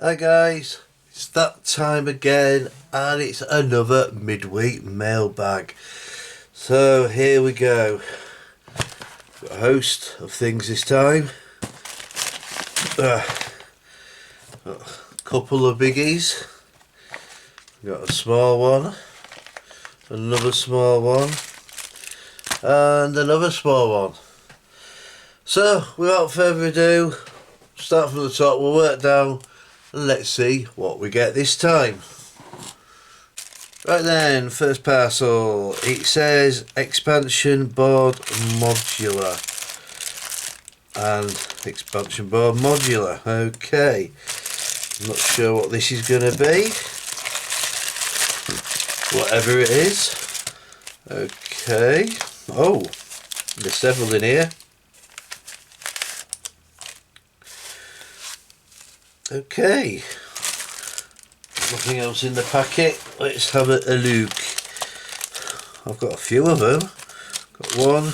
Hi guys, it's that time again and it's another midweek mailbag. So here we go. Got a host of things this time. Got a couple of biggies. Got a small one, another small one, and another small one. So without further ado, start from the top, we'll work down and let's see what we get this time. Right then, first parcel, it says expansion board modular. And expansion board modular, okay. I'm not sure what this is going to be. Whatever it is. Okay. Oh, there's several in here. Okay. Nothing else in the packet. Let's have a look. I've got a few of them. Got 1,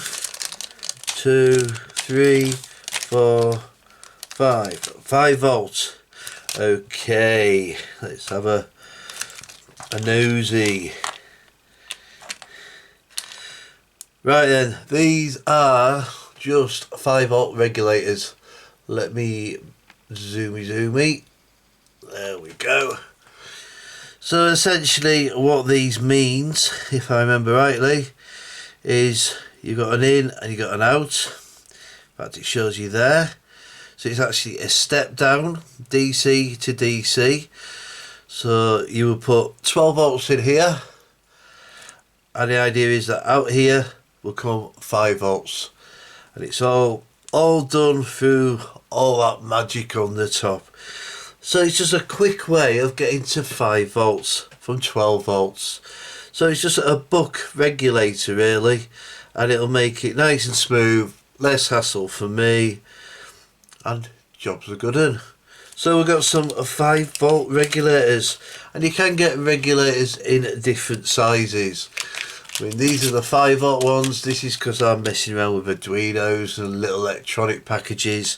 2, 3, 4, 5. 5 volts. Okay. Let's have a nosy. Right then. These are just 5 volt regulators. Let me zoomy. There we go. So essentially what these means, if I remember rightly, is you've got an in and you've got an out. In fact, it shows you there. So it's actually a step down, DC to DC. So you would put 12 volts in here. And the idea is that out here will come 5 volts. And it's all done through all that magic on the top. So it's just a quick way of getting to 5 volts from 12 volts. So it's just a buck regulator really, and it'll make it nice and smooth, less hassle for me, and jobs are good un. So we've got some 5 volt regulators, and you can get regulators in different sizes. I mean, these are the 5 volt ones. This is because I'm messing around with Arduinos and little electronic packages.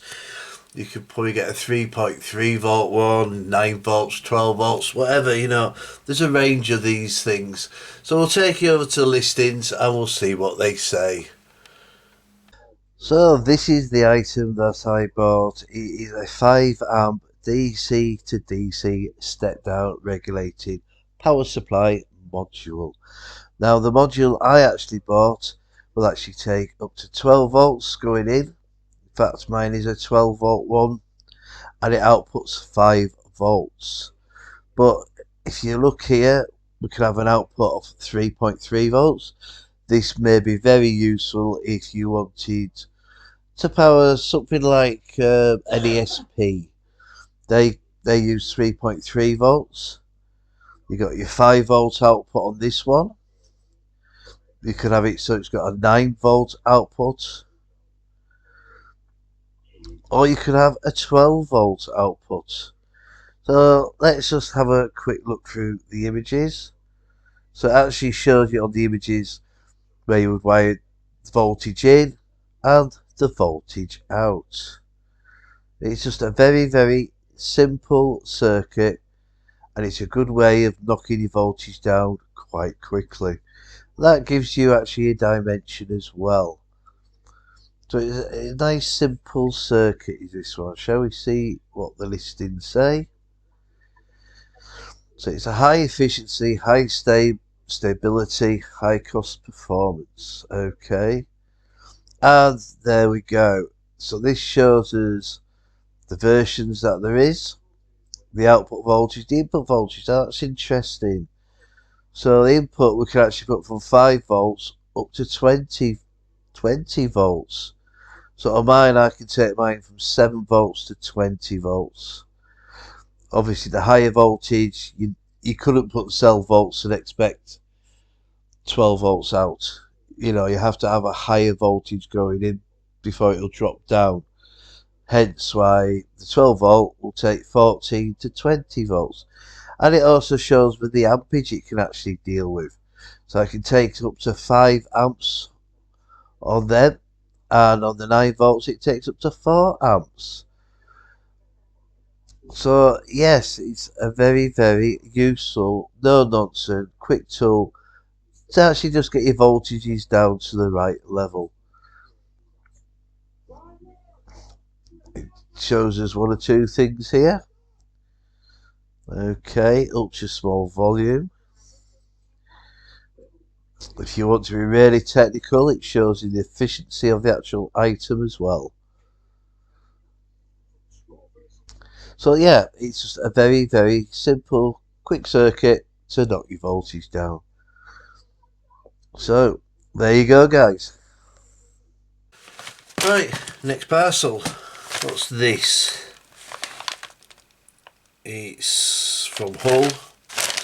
You could probably get a 3.3 volt one, 9 volts, 12 volts, whatever, you know. There's a range of these things. So we'll take you over to the listings and we'll see what they say. So this is the item that I bought. It is a 5 amp DC to DC step down regulated power supply module. Now the module I actually bought will actually take up to 12 volts going in. In fact, mine is a 12 volt one and it outputs 5 volts. But if you look here, we can have an output of 3.3 volts. This may be very useful if you wanted to power something like an ESP. They use 3.3 volts. You got your 5 volt output on this one. You can have it so it's got a 9 volt output. Or you could have a 12 volt output. So let's just have a quick look through the images. So it actually shows you on the images where you would wire the voltage in and the voltage out. It's just a very simple circuit, and it's a good way of knocking your voltage down quite quickly. That gives you actually a dimension as well. So it's a nice simple circuit is this one. Shall we see what the listings say? So it's a high efficiency, high stability, high cost performance. Okay. And there we go. So this shows us the versions that there is. The output voltage, the input voltage. That's interesting. So the input we can actually put from 5 volts up to 20 volts. So on mine, I can take mine from 7 volts to 20 volts. Obviously, the higher voltage, you couldn't put cell volts and expect 12 volts out. You know, you have to have a higher voltage going in before it'll drop down. Hence why the 12 volt will take 14 to 20 volts. And it also shows with the ampage it can actually deal with. So I can take up to 5 amps on them. And on the 9 volts it takes up to 4 amps. So yes, it's a very, very useful, no nonsense, quick tool to actually just get your voltages down to the right level. It shows us one or two things here. Okay, ultra small volume. If you want to be really technical, it shows you the efficiency of the actual item as well. So yeah, it's just a very, very simple, quick circuit to knock your voltage down. So, there you go, guys. Right, next parcel. What's this? It's from Hull.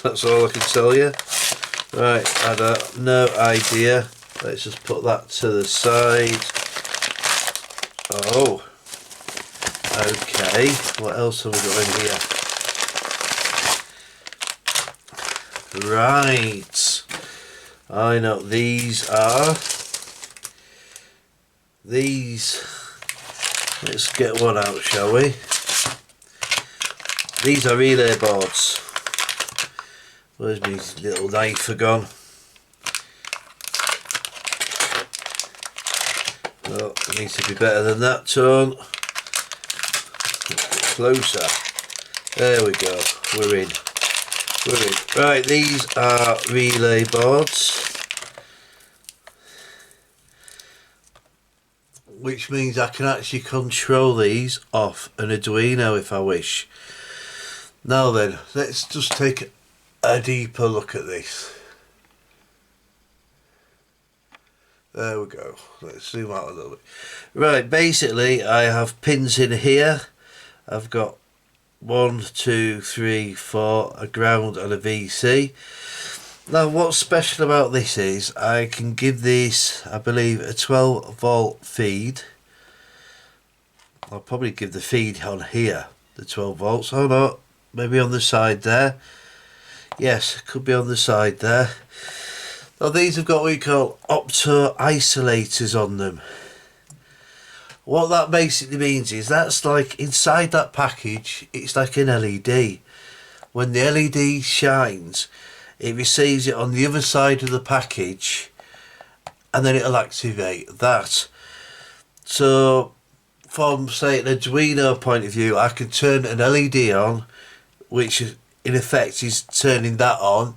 That's all I can tell you. Right, I have no idea. Let's just put that to the side. Oh, okay. What else have we got in here? Right. I know these are. These. Let's get one out, shall we? These are relay boards. Where's my little knife gone? Oh, it needs to be better than that, Tone. Closer. There we go. We're in. We're in. Right, these are relay boards, which means I can actually control these off an Arduino if I wish. Now then, let's just take a deeper look at this. There we go. Let's zoom out a little bit. Right, basically I have pins in here. I've got 1, 2, 3, 4, a ground and a VC. Now what's special about this is I can give this, I believe, a 12 volt feed. I'll probably give the feed on here, the 12 volts. Oh no, maybe on the side there. Yes, could be on the side there. Now these have got what we call opto isolators on them. What that basically means is that's like inside that package, it's like an LED. When the LED shines, it receives it on the other side of the package and then it'll activate that. So from, say, an Arduino point of view, I can turn an LED on, which in effect is turning that on,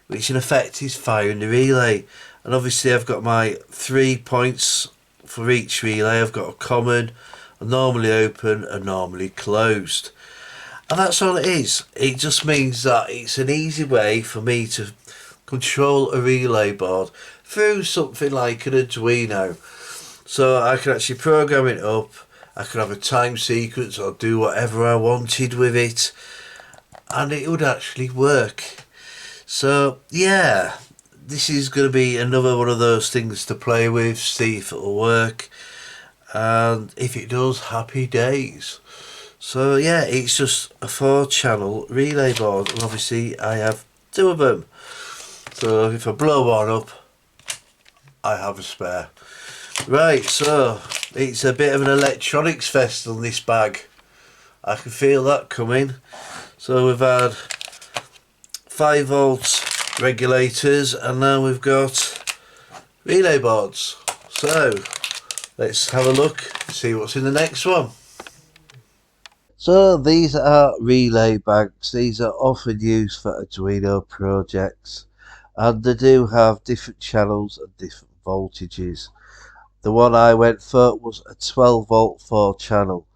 which in effect is firing the relay. And obviously I've got my 3 points for each relay. I've got a common, a normally open, and normally closed. And that's all it is. It just means that it's an easy way for me to control a relay board through something like an Arduino. So I can actually program it up, I could have a time sequence or do whatever I wanted with it, and it would actually work. So yeah, this is going to be another one of those things to play with, see if it'll work, and if it does, happy days. So yeah, it's just a 4-channel relay board, and obviously I have 2 of them. So if I blow one up, I have a spare. Right, so it's a bit of an electronics fest on this bag. I can feel that coming. So we've had 5 volts regulators and now we've got relay boards. So let's have a look and see what's in the next one. So these are relay bags. These are often used for Arduino projects and they do have different channels and different voltages. The one I went for was a 12 volt 4 channel.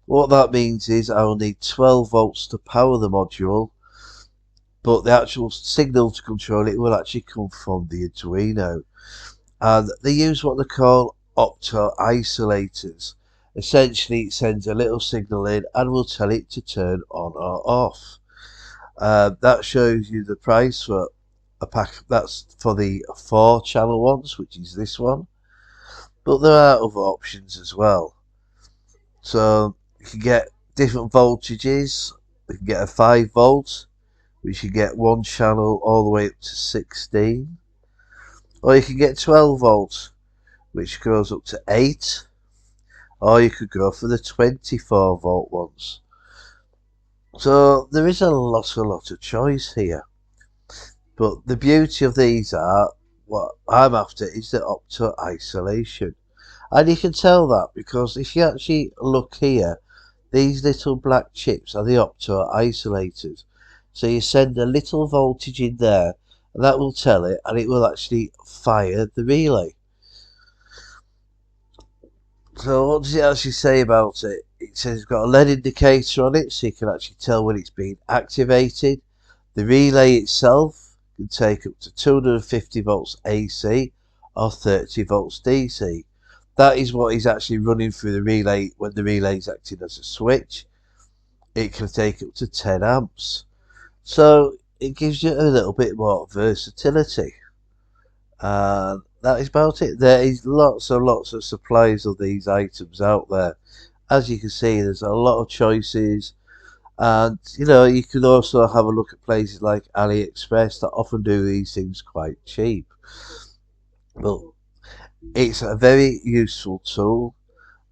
What that means is I will need 12 volts to power the module, but the actual signal to control it will actually come from the Arduino. And they use what they call opto isolators. Essentially it sends a little signal in and will tell it to turn on or off. That shows you the price for a pack. That's for the 4 channel ones, which is this one. But there are other options as well. So you can get different voltages. You can get a 5 volt, which you get 1 channel all the way up to 16. Or you can get 12 volts, which goes up to 8. Or you could go for the 24 volt ones. So there is a lot of choice here. But the beauty of these are, what I'm after is the opto isolation. And you can tell that because if you actually look here, these little black chips are the opto isolators. So you send a little voltage in there, and that will tell it, and it will actually fire the relay. So what does it actually say about it? It says it's got a LED indicator on it, so you can actually tell when it's been activated. The relay itself can take up to 250 volts AC or 30 volts DC. That is what is actually running through the relay when the relay is acting as a switch. It can take up to 10 amps. So it gives you a little bit more versatility. And that is about it. There is lots of supplies of these items out there. As you can see, there's a lot of choices. And you can also have a look at places like AliExpress that often do these things quite cheap. But it's a very useful tool,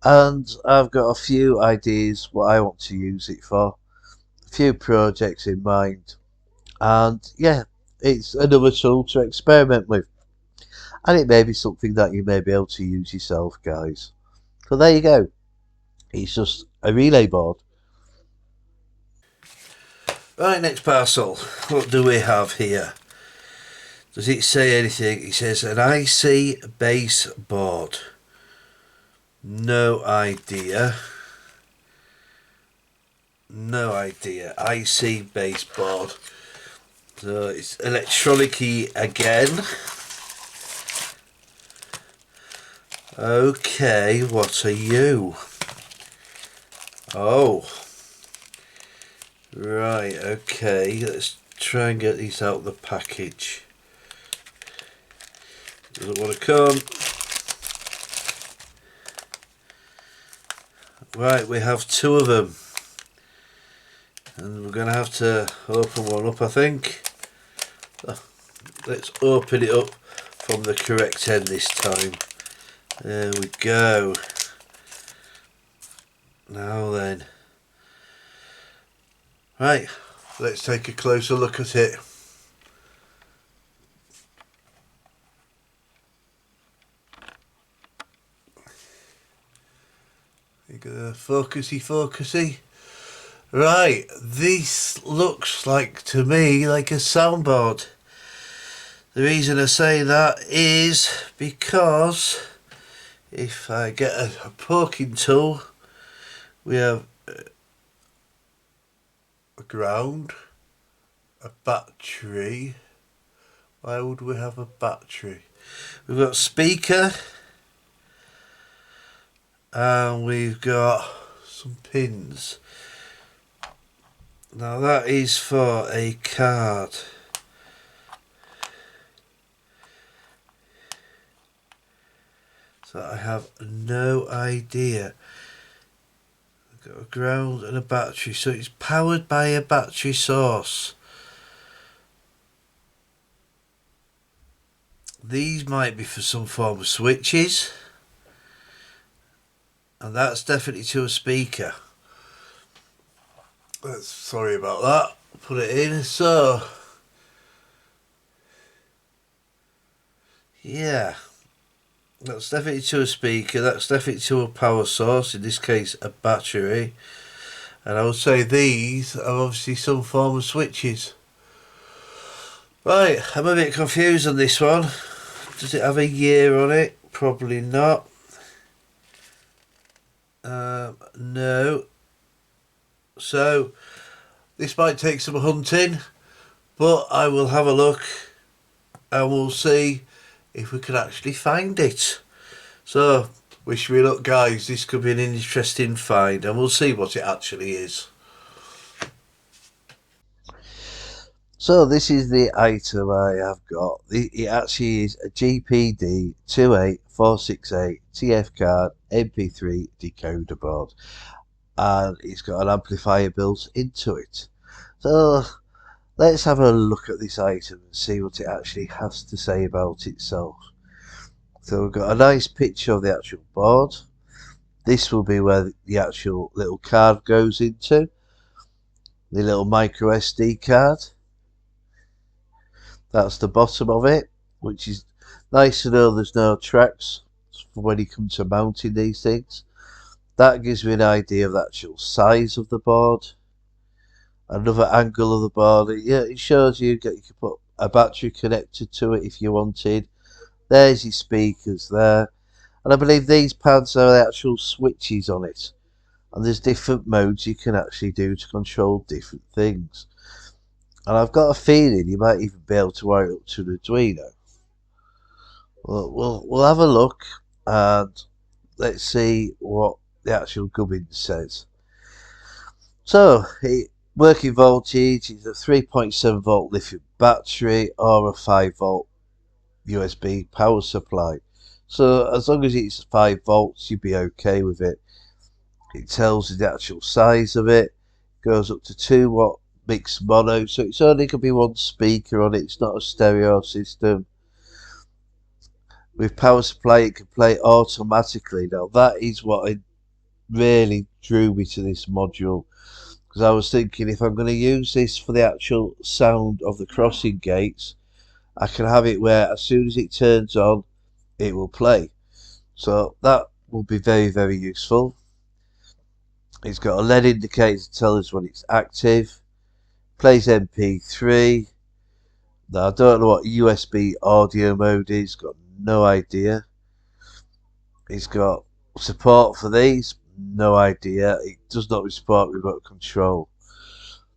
and I've got a few ideas what I want to use it for, a few projects in mind, and yeah, it's another tool to experiment with, and it may be something that you may be able to use yourself, guys. So there you go. It's just a relay board. Right, next parcel. What do we have here? Does it say anything? It says an IC base board. No idea. No idea. IC base board. So it's electronic-y again. Okay, what are you? Oh. Right, okay. Let's try and get these out of the package. Doesn't want to come. Right, we have two of them. And we're going to have to open one up, I think. Let's open it up from the correct end this time. There we go. Now then. Right, let's take a closer look at it. You got a focusy. Right, this looks like to me like a soundboard. The reason I say that is because if I get a poking tool, we have a ground, a battery. Why would we have a battery? We've got speaker, and we've got some pins. Now that is for a card. So I have no idea. I've got a ground and a battery, so it's powered by a battery source. These might be for some form of switches, and that's definitely to a speaker. Sorry about that. Put it in. So yeah, that's definitely to a speaker. That's definitely to a power source. In this case, a battery. And I would say these are obviously some form of switches. Right, I'm a bit confused on this one. Does it have a year on it? Probably not. No. So, this might take some hunting, but I will have a look and we'll see if we can actually find it. So, wish me luck, guys. This could be an interesting find, and we'll see what it actually is. So this is the item I have got. It actually is a GPD 28468 TF card MP3 decoder board, and it's got an amplifier built into it. So let's have a look at this item and see what it actually has to say about itself. So we've got a nice picture of the actual board. This will be where the actual little card goes into. The little micro SD card. That's the bottom of it, which is nice to know there's no tracks for when you come to mounting these things. That gives me an idea of the actual size of the board. Another angle of the board. Yeah, it shows you can put a battery connected to it if you wanted. There's your speakers there. And I believe these pads are the actual switches on it. And there's different modes you can actually do to control different things. And I've got a feeling you might even be able to wire it up to an Arduino. We'll have a look and let's see what the actual gubbins says. So, working voltage is a 3.7 volt lithium battery or a 5 volt USB power supply. So as long as it's 5 volts, you'd be okay with it. It tells you the actual size of it. Goes up to 2 watt mixed mono, so it's only going to be one speaker on it. It's not a stereo system. With power supply, it can play automatically. Now that is what really drew me to this module, because I was thinking if I'm going to use this for the actual sound of the crossing gates, I can have it where as soon as it turns on, it will play. So that will be very, very useful. It's got a LED indicator to tell us when it's active. Plays MP3. Now I don't know what USB audio mode is, got no idea. It's got support for these, no idea. It does not support remote control.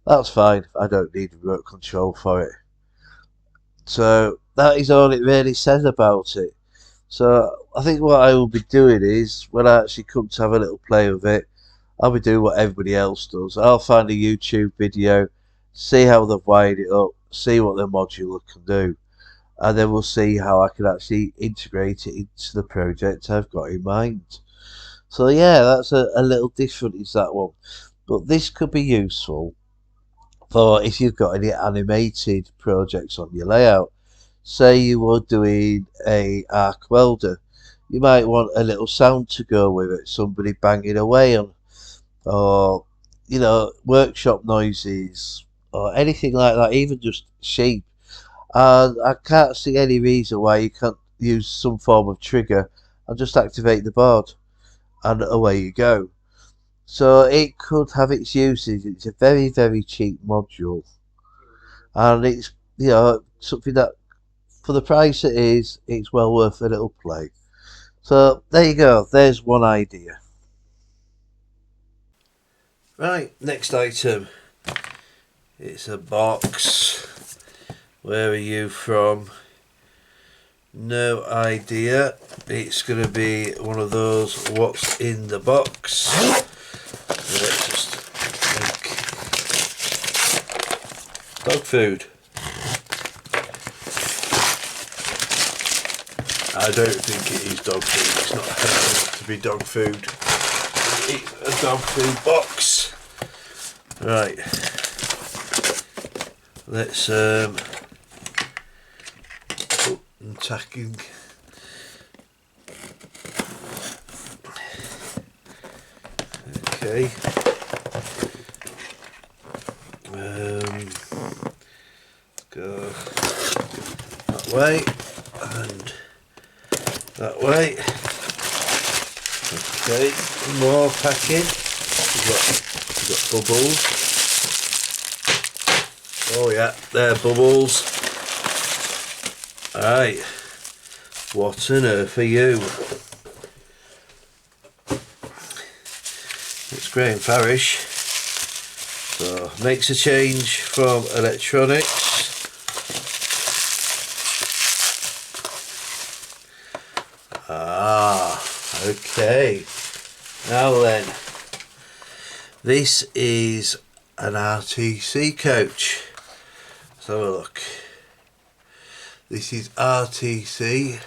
That's fine, I don't need remote control for it. So that is all it really says about it. So I think what I will be doing is, when I actually come to have a little play with it, I'll be doing what everybody else does. I'll find a YouTube video, see how they've wired it up, see what the modular can do, and then we'll see how I can actually integrate it into the project I've got in mind. So yeah, that's a little different, is that one. But this could be useful for if you've got any animated projects on your layout. Say you were doing a arc welder, you might want a little sound to go with it, somebody banging away on, or workshop noises, or anything like that, even just sheep. And I can't see any reason why you can't use some form of trigger and just activate the board, and away you go. So it could have its uses. It's a very, very cheap module, and it's something that, for the price it is, it's well worth a little play. So there you go, there's one idea. Right, next item. It's a box. Where are you from? No idea. It's going to be one of those what's in the box. Let's just think. Dog food. I don't think it is dog food. It's not healthy to be dog food. It's a dog food box. Right. Let's attacking. Okay. Go that way and that way. Okay, more packing. We've got bubbles. Oh yeah, they're bubbles. Alright, what on earth are you? It's Graham Farish. So makes a change from electronics. Okay. Now then, this is an RTC coach. Let's have a look. This is RTC.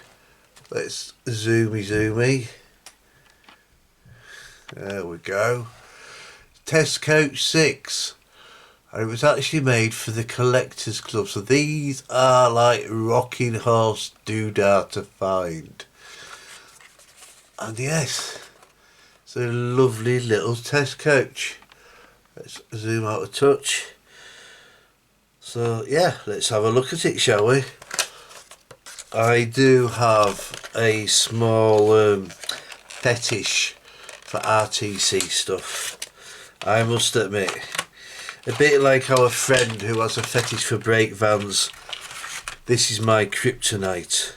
Let's zoomy. There we go. Test Coach 6. And it was actually made for the Collectors Club. So these are like rocking horse doodah to find. And yes, it's a lovely little test coach. Let's zoom out a touch. So yeah, let's have a look at it, shall we? I do have a small fetish for RTC stuff, I must admit. A bit like our friend who has a fetish for brake vans. This is my kryptonite.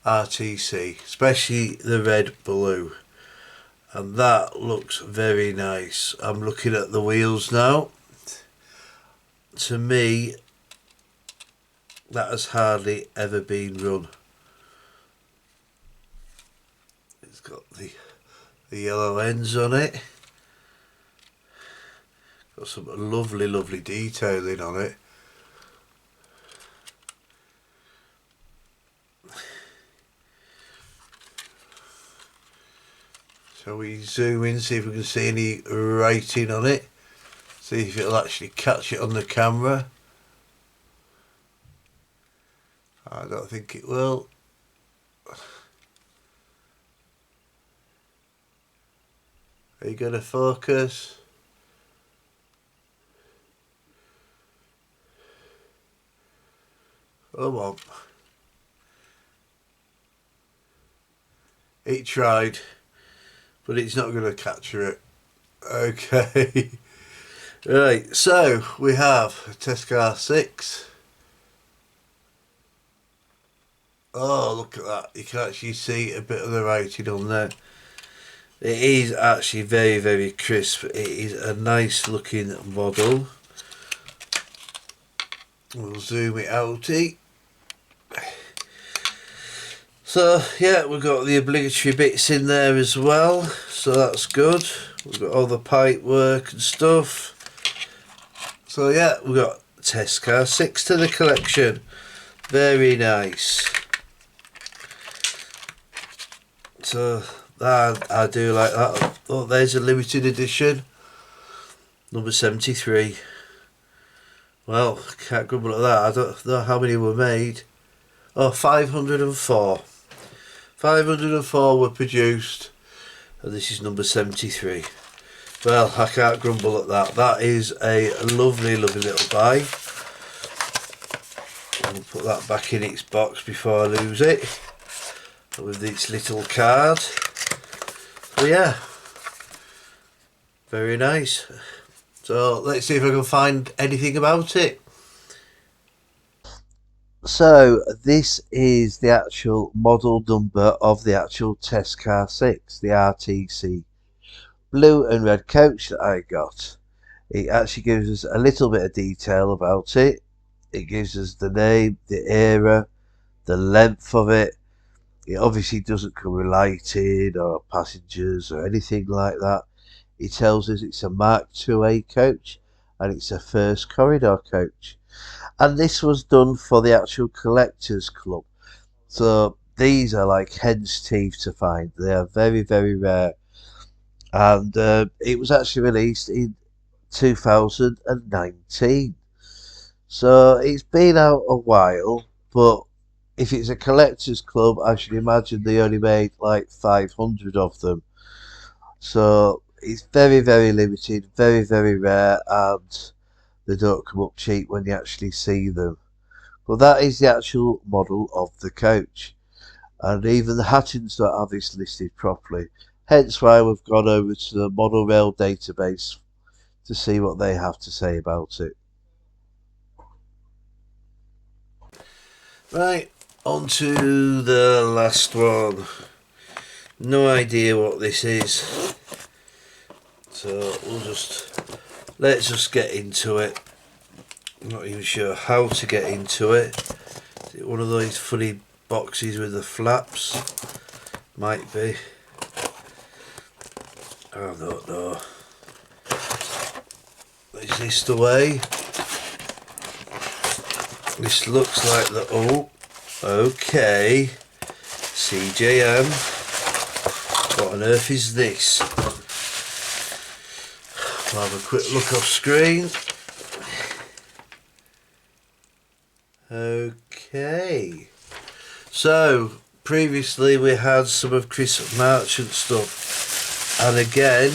RTC, especially the red blue. And that looks very nice. I'm looking at the wheels now. To me, that has hardly ever been run. It's got the yellow ends on it. Got some lovely detailing on it. Shall we zoom in, see if we can see any writing on it? See if it'll actually catch it on the camera. I don't think it will. Are you going to focus? Come on. It tried, but it's not going to capture it. Okay. Right, so we have a test car 6. Oh, look at that. You can actually see a bit of the writing on there. It is actually very crisp. It is a nice looking model. We'll zoom it out. So yeah, we've got the obligatory bits in there as well, so that's good. We've got all the pipe work and stuff. So yeah, we've got test car 6 to the collection. Very nice. So I do like that. Oh, there's a limited edition, number 73. Well, can't grumble at that. I don't know how many were made. Oh, 504. 504 were produced, and this is number 73. Well, I can't grumble at that. That is a lovely little buy. I'll put that back in its box before I lose it, with its little card. So yeah, very nice. So let's see if I can find anything about it. So this is the actual model number of the actual test car 6, the RTC blue and red coach that I got. It actually gives us a little bit of detail about it. It gives us the name, the era, the length of it. It obviously doesn't come with lighting or passengers or anything like that. It tells us it's a Mark IIA coach and it's a first corridor coach. And this was done for the actual collectors club. So these are like hen's teeth to find. They are very rare. And it was actually released in 2019. So it's been out a while, but if it's a collector's club, I should imagine they only made like 500 of them. So it's very limited, very rare, and they don't come up cheap when you actually see them. But that is the actual model of the coach. And even the Hattons don't have this listed properly. Hence why we've gone over to the Model Rail database to see what they have to say about it. Right, on to the last one. No idea what this is. So let's just get into it. I'm not even sure how to get into it. Is it one of those funny boxes with the flaps? Might be. I don't know. Is this the way? This looks like the... Oh, okay. CJM. What on earth is this? I'll have a quick look off screen. Okay. So, previously we had some of Chris Marchant stuff. And again,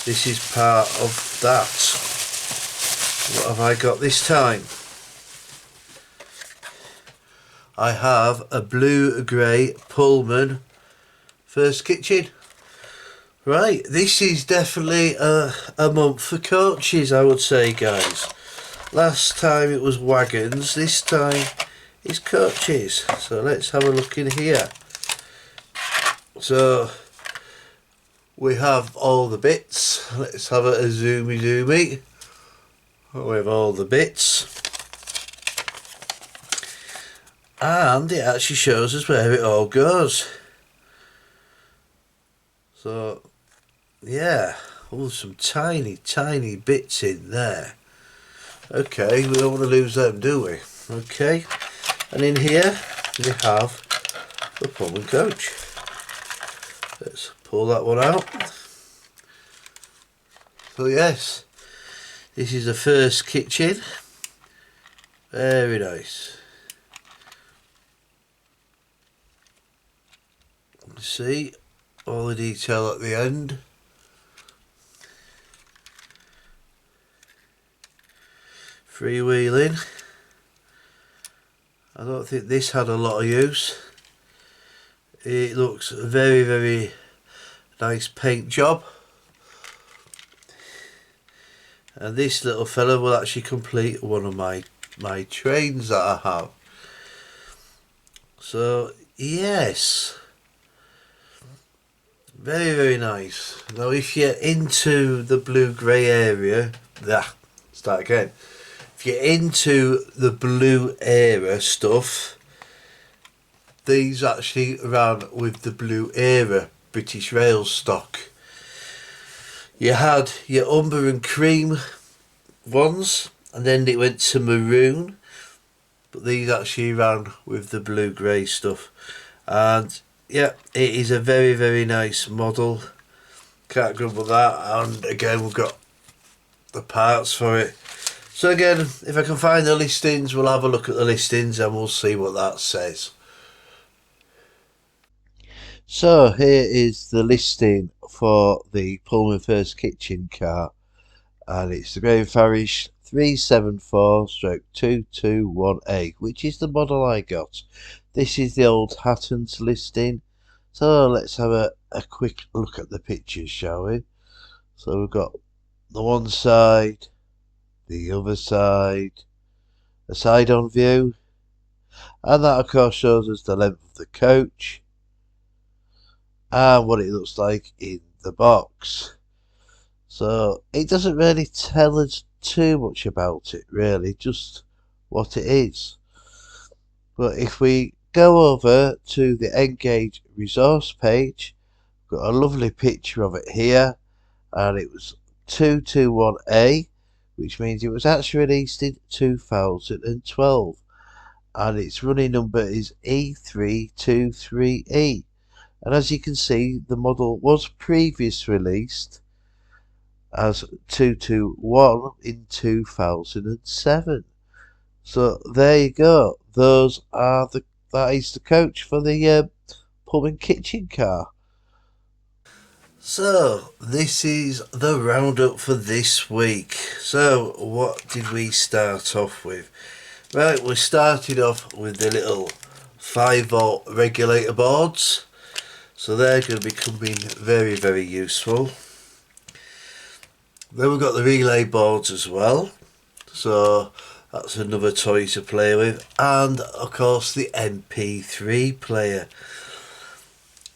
this is part of that. What have I got this time? I have a blue-grey Pullman first kitchen. Right, this is definitely a month for coaches, I would say, guys. Last time it was wagons, this time it's coaches. So let's have a look in here. So we have all the bits. Let's have a zoomy. We have all the bits. And it actually shows us where it all goes. So yeah, some tiny bits in there. Okay, we don't want to lose them, do we? Okay, and in here we have the Pullman coach. Let's pull that one out. So yes, this is the first kitchen. Very nice. See all the detail at the end. Freewheeling. I don't think this had a lot of use. It looks a very nice paint job. And this little fella will actually complete one of my trains that I have. So yes, very nice. Now if you're into the blue-grey area, start again. If you're into the blue era stuff, these actually ran with the blue era British Rail stock. You had your umber and cream ones, and then it went to maroon, but these actually ran with the blue-grey stuff. And yeah, it is a very nice model. Can't grumble that. And again, we've got the parts for it. So again, if I can find the listings, we'll have a look at the listings and we'll see what that says. So here is the listing for the Pullman First Kitchen car, and it's the grey Farish 374/221A, which is the model I got. This is the old Hatton's listing. So let's have a quick look at the pictures, shall we? So we've got the one side, the other side, a side-on view, and that of course shows us the length of the coach and what it looks like in the box. So it doesn't really tell us too much about it, really, just what it is. But if we go over to the Engage resource page, we've got a lovely picture of it here, and it was 221A, which means it was actually released in 2012, and its running number is E323E. And as you can see, the model was previously released as 221 in 2007. So there you go. That is the coach for the Pullman kitchen car. So this is the roundup for this week. So what did we start off with? Right, we started off with the little 5-volt regulator boards. So they're going to be coming very useful. Then we've got the relay boards as well. So that's another toy to play with. And of course the MP3 player.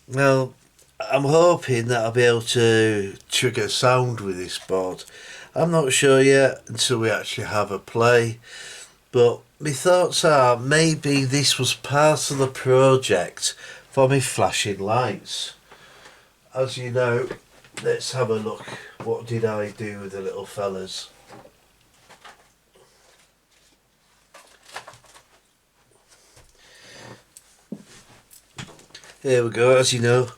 Now I'm hoping that I'll be able to trigger sound with this board. I'm not sure yet until we actually have a play, but my thoughts are maybe this was part of the project for me flashing lights. As you know, let's have a look. What did I do with the little fellas? Here we go. As you know,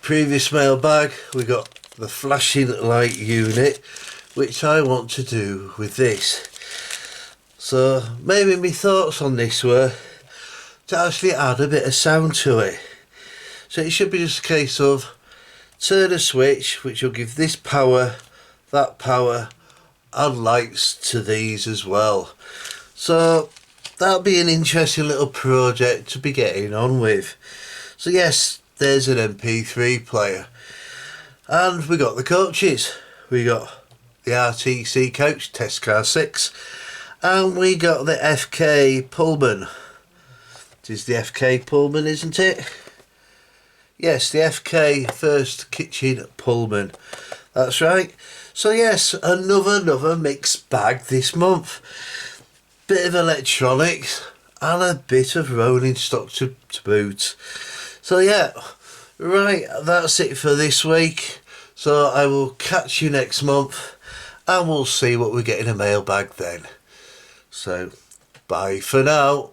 previous mailbag, we got the flashing light unit, which I want to do with this. So maybe my thoughts on this were to actually add a bit of sound to it. So it should be just a case of turn a switch, which will give this power, that power, and lights to these as well. So that'll be an interesting little project to be getting on with. So yes, there's an MP3 player. And we got the coaches. We got the RTC coach, Test Car 6. And we got the FK Pullman. It is the FK Pullman, isn't it? Yes, the FK First Kitchen Pullman. That's right. So yes, another mixed bag this month. Bit of electronics and a bit of rolling stock to boot. So yeah, right, that's it for this week. So I will catch you next month and we'll see what we get in a mailbag then. So bye for now.